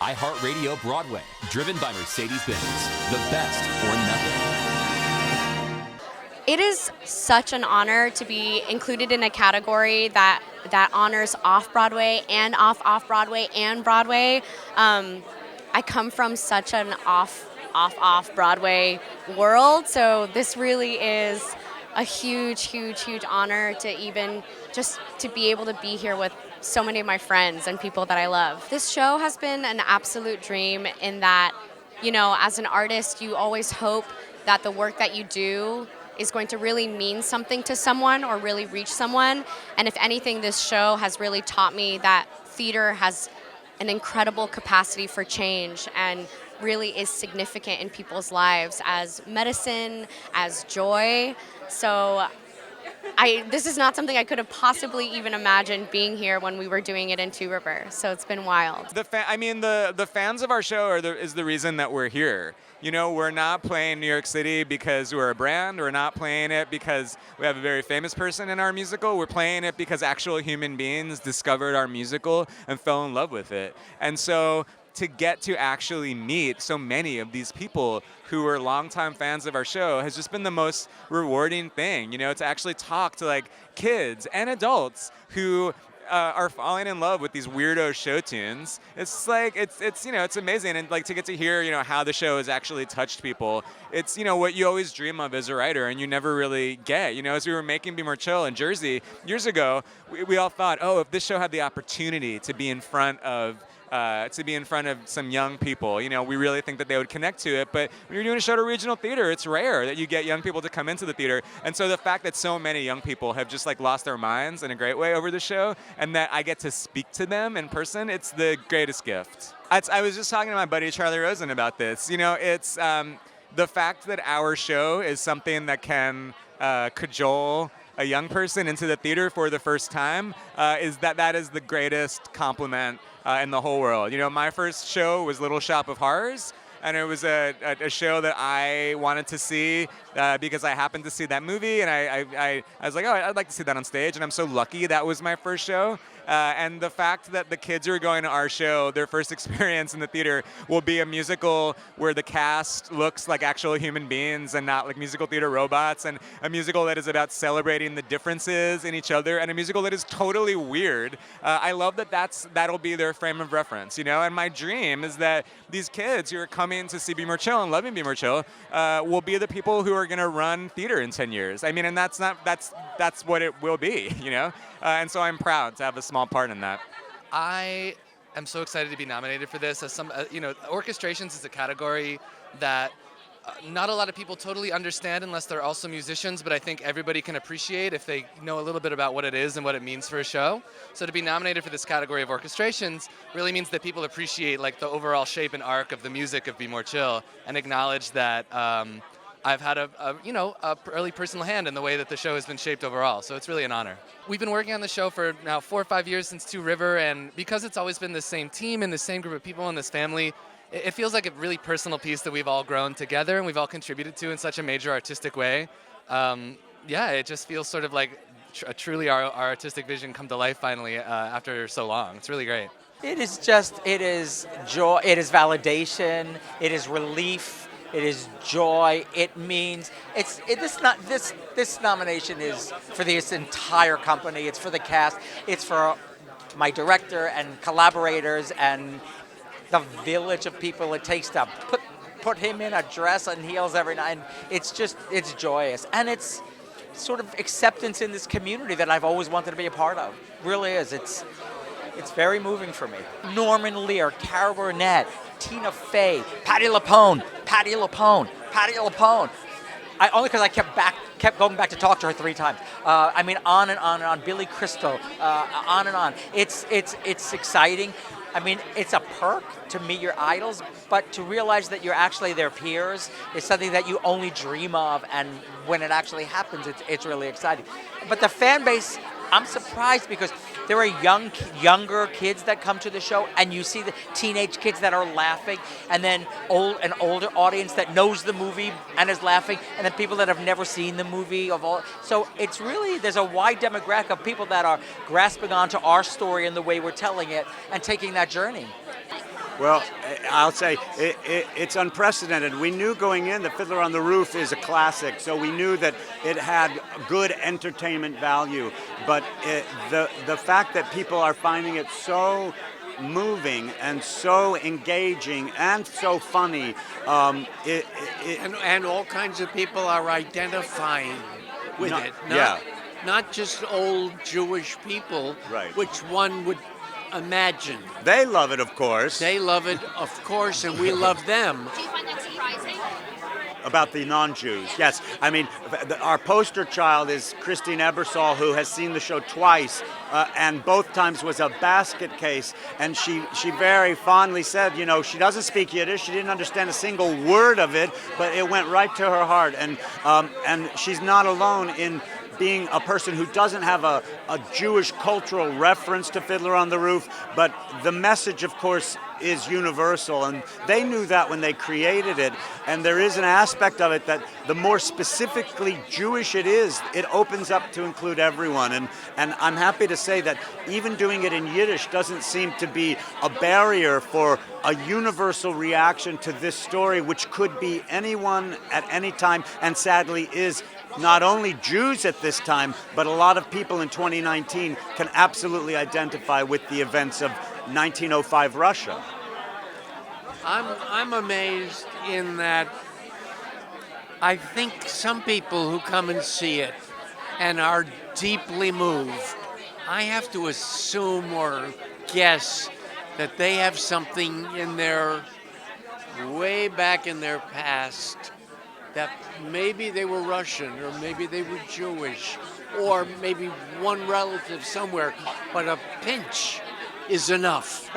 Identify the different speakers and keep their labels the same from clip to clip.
Speaker 1: iHeartRadioBroadway, driven by Mercedes-Benz. The best or nothing.
Speaker 2: It is such an honor to be included in a category that honors off-Broadway and off-Broadway and Broadway. I come from such an off-Broadway world, so this really is a huge honor to even just to be able to be here with so many of my friends and people that I love. This show has been an absolute dream in that, you know, as an artist, you always hope that the work that you do is going to really mean something to someone or really reach someone. And if anything, this show has really taught me that theater has an incredible capacity for change and really is significant in people's lives as medicine, as joy. So this is not something I could have possibly even imagined being here when we were doing it in Two River. So it's been wild.
Speaker 3: The fans of our show is the reason that we're here. You know, we're not playing New York City because we're a brand. We're not playing it because we have a very famous person in our musical. We're playing it because actual human beings discovered our musical and fell in love with it. And so to get to actually meet so many of these people who are longtime fans of our show has just been the most rewarding thing, you know, to actually talk to like kids and adults who are falling in love with these weirdo show tunes. It's like, it's you know, it's amazing. And like to get to hear, you know, how the show has actually touched people. It's, you know, what you always dream of as a writer and you never really get. You know, as we were making Be More Chill in Jersey years ago, we all thought, oh, if this show had the opportunity to be in front of some young people, you know, we really think that they would connect to it. But when you're doing a show to regional theater, it's rare that you get young people to come into the theater. And so the fact that so many young people have just like lost their minds in a great way over the show, and that I get to speak to them in person, it's the greatest gift. I was just talking to my buddy Charlie Rosen about this. You know, it's the fact that our show is something that can cajole a young person into the theater for the first time is the greatest compliment in the whole world. You know, my first show was Little Shop of Horrors, and it was a show that I wanted to see because I happened to see that movie, and I was like, oh, I'd like to see that on stage, and I'm so lucky that was my first show. And the fact that the kids who are going to our show, their first experience in the theater will be a musical where the cast looks like actual human beings and not like musical theater robots, and a musical that is about celebrating the differences in each other, and a musical that is totally weird. I love that that'll be their frame of reference, you know? And my dream is that these kids who are coming to see Be More Chill and loving Be More Chill will be the people who are going to run theater in 10 years. I mean, and that's what it will be, you know? And so I'm proud to have a small part in that.
Speaker 4: I am so excited to be nominated for this. As some, you know, orchestrations is a category that not a lot of people totally understand unless they're also musicians, but I think everybody can appreciate if they know a little bit about what it is and what it means for a show. So to be nominated for this category of orchestrations really means that people appreciate like the overall shape and arc of the music of Be More Chill and acknowledge that I've had a early personal hand in the way that the show has been shaped overall, so it's really an honor. We've been working on the show for now 4 or 5 years since Two River, and because it's always been the same team and the same group of people in this family, it feels like a really personal piece that we've all grown together and we've all contributed to in such a major artistic way. It just feels sort of like truly our artistic vision come to life finally after so long. It's really great.
Speaker 5: It is joy, it is validation, it is relief. It is joy. It means this nomination is for this entire company. It's for the cast. It's for my director and collaborators and the village of people it takes to put him in a dress and heels every night. And it's joyous, and it's sort of acceptance in this community that I've always wanted to be a part of. It really is. It's very moving for me. Norman Lear, Cara Burnett, Tina Fey, Patti LuPone. Only because I kept going back to talk to her 3 times. I mean, on and on and on. Billy Crystal, on and on. It's exciting. I mean, it's a perk to meet your idols, but to realize that you're actually their peers is something that you only dream of, and when it actually happens, it's really exciting. But the fan base, I'm surprised because there are younger kids that come to the show, and you see the teenage kids that are laughing, and then an older audience that knows the movie and is laughing, and then people that have never seen the movie So it's really, there's a wide demographic of people that are grasping onto our story and the way we're telling it and taking that journey.
Speaker 6: Well, I'll say it's unprecedented. We knew going in that Fiddler on the Roof is a classic, so we knew that it had good entertainment value. But the fact that people are finding it so moving and so engaging and so funny,
Speaker 7: and all kinds of people are identifying with it. Not just old Jewish people,
Speaker 6: Right.
Speaker 7: which one would imagine.
Speaker 6: They love it, of course.
Speaker 7: They love it, of course, and we love them.
Speaker 2: Do you find that surprising?
Speaker 6: About the non-Jews, yes. I mean, our poster child is Christine Ebersol, who has seen the show twice, and both times was a basket case. And she very fondly said, she doesn't speak Yiddish. She didn't understand a single word of it, but it went right to her heart. And she's not alone in being a person who doesn't have a Jewish cultural reference to Fiddler on the Roof, but the message, of course, is universal, and they knew that when they created it. And there is an aspect of it that the more specifically Jewish it is, it opens up to include everyone. And I'm happy to say that even doing it in Yiddish doesn't seem to be a barrier for a universal reaction to this story, which could be anyone at any time, and sadly is not only Jews at this time, but a lot of people in 2019 can absolutely identify with the events of 1905 Russia.
Speaker 7: I'm amazed in that I think some people who come and see it and are deeply moved, I have to assume or guess that they have something in their way back in their past that maybe they were Russian or maybe they were Jewish or maybe one relative somewhere, but a pinch is enough.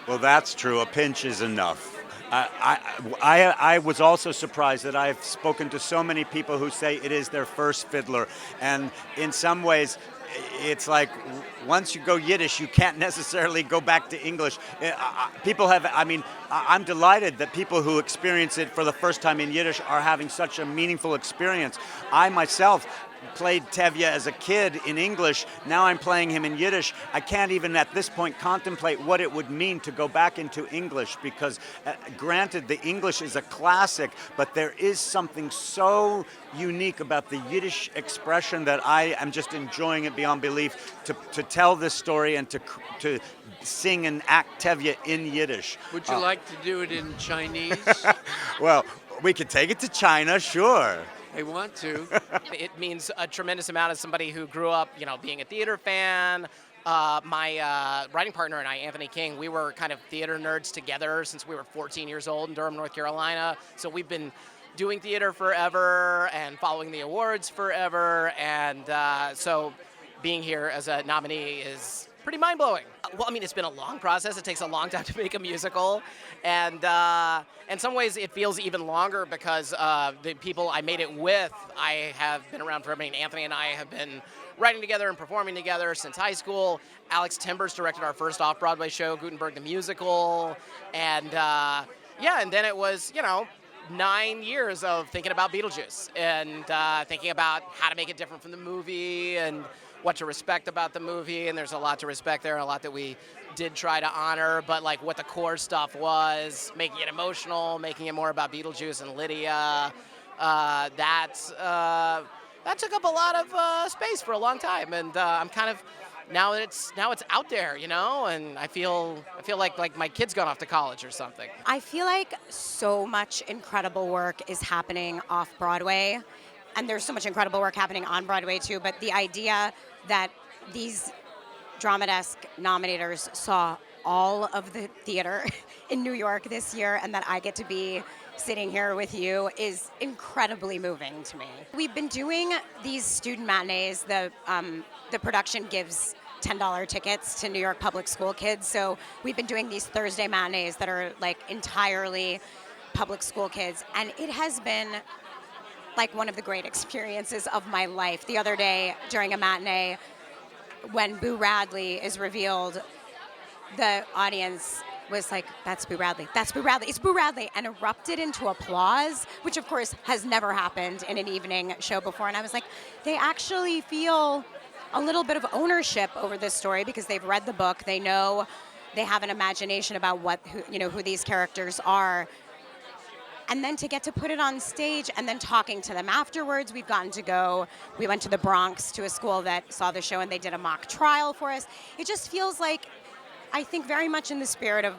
Speaker 6: Well, that's true. A pinch is enough. I was also surprised that I've spoken to so many people who say it is their first Fiddler. And in some ways, it's like once you go Yiddish, you can't necessarily go back to English. I'm delighted that people who experience it for the first time in Yiddish are having such a meaningful experience. I myself played Tevye as a kid in English. Now I'm playing him in Yiddish. I can't even at this point contemplate what it would mean to go back into English because, granted, the English is a classic, but there is something so unique about the Yiddish expression that I am just enjoying it beyond belief to tell this story and to sing and act Tevye in Yiddish.
Speaker 7: Would you like to do it in Chinese?
Speaker 6: Well, we could take it to China, sure.
Speaker 7: They want to.
Speaker 8: It means a tremendous amount as somebody who grew up, being a theater fan. My writing partner and I, Anthony King, we were kind of theater nerds together since we were 14 years old in Durham, North Carolina. So we've been doing theater forever and following the awards forever. And so being here as a nominee is pretty mind-blowing. Well, it's been a long process. It takes a long time to make a musical. And in some ways, it feels even longer because the people I made it with, I have been around forever. Anthony and I have been writing together and performing together since high school. Alex Timbers directed our first off-Broadway show, Gutenberg the Musical. And and then it was, 9 years of thinking about Beetlejuice and thinking about how to make it different from the movie and what to respect about the movie, and there's a lot to respect there, and a lot that we did try to honor, but like what the core stuff was, making it emotional, making it more about Beetlejuice and Lydia, that took up a lot of space for a long time, and I'm kind of now it's out there, and I feel like my kid's gone off to college or something.
Speaker 9: I feel like so much incredible work is happening off Broadway. And there's so much incredible work happening on Broadway too, but the idea that these Drama-Desk nominators saw all of the theater in New York this year and that I get to be sitting here with you is incredibly moving to me. We've been doing these student matinees. The production gives $10 tickets to New York public school kids, so we've been doing these Thursday matinees that are like entirely public school kids, and it has been like one of the great experiences of my life. The other day during a matinee, when Boo Radley is revealed, the audience was like, that's Boo Radley, that's Boo Radley, it's Boo Radley, and erupted into applause, which of course has never happened in an evening show before. And I was like, they actually feel a little bit of ownership over this story because they've read the book, they know they have an imagination about who these characters are. And then to get to put it on stage and then talking to them afterwards. We went to the Bronx to a school that saw the show and they did a mock trial for us. It just feels like, I think very much in the spirit of,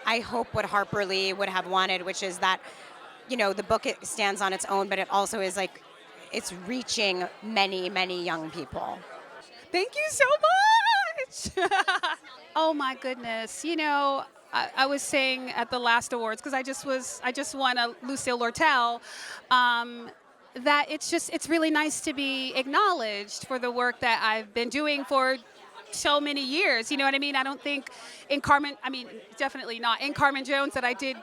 Speaker 9: I hope what Harper Lee would have wanted, which is that, the book, it stands on its own, but it also is like, it's reaching many, many young people.
Speaker 10: Thank you so much. Oh my goodness. I was saying at the last awards, because I just won a Lucille Lortel, that it's really nice to be acknowledged for the work that I've been doing for so many years. You know what I mean? I don't think definitely not in Carmen Jones that I did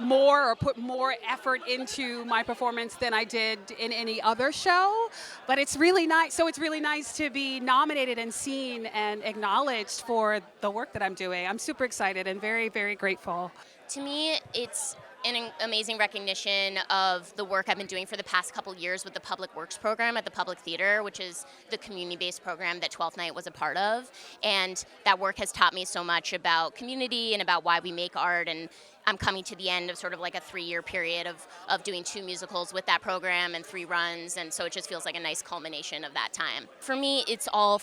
Speaker 10: more or put more effort into my performance than I did in any other show, but it's really nice. So it's really nice to be nominated and seen and acknowledged for the work that I'm doing. I'm super excited and very, very grateful.
Speaker 11: To me, it's an amazing recognition of the work I've been doing for the past couple years with the Public Works program at the Public Theater, which is the community-based program that 12th Night was a part of. And that work has taught me so much about community and about why we make art. And I'm coming to the end of sort of like a 3-year period of doing 2 musicals with that program and 3 runs, and so it just feels like a nice culmination of that time. For me, it's all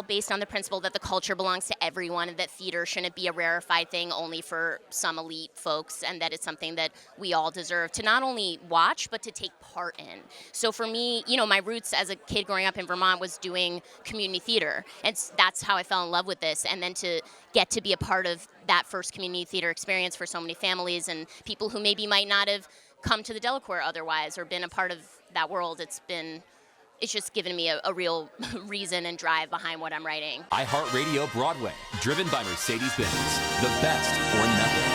Speaker 11: based on the principle that the culture belongs to everyone and that theater shouldn't be a rarefied thing only for some elite folks, and that it's something that we all deserve to not only watch but to take part in. So for me, my roots as a kid growing up in Vermont was doing community theater, and that's how I fell in love with this, and then to get to be a part of that first community theater experience for so many families and people who maybe might not have come to the Delacorte otherwise or been a part of that world. It's just given me a real reason and drive behind what I'm writing.
Speaker 1: iHeartRadio Broadway, driven by Mercedes-Benz. The best or nothing.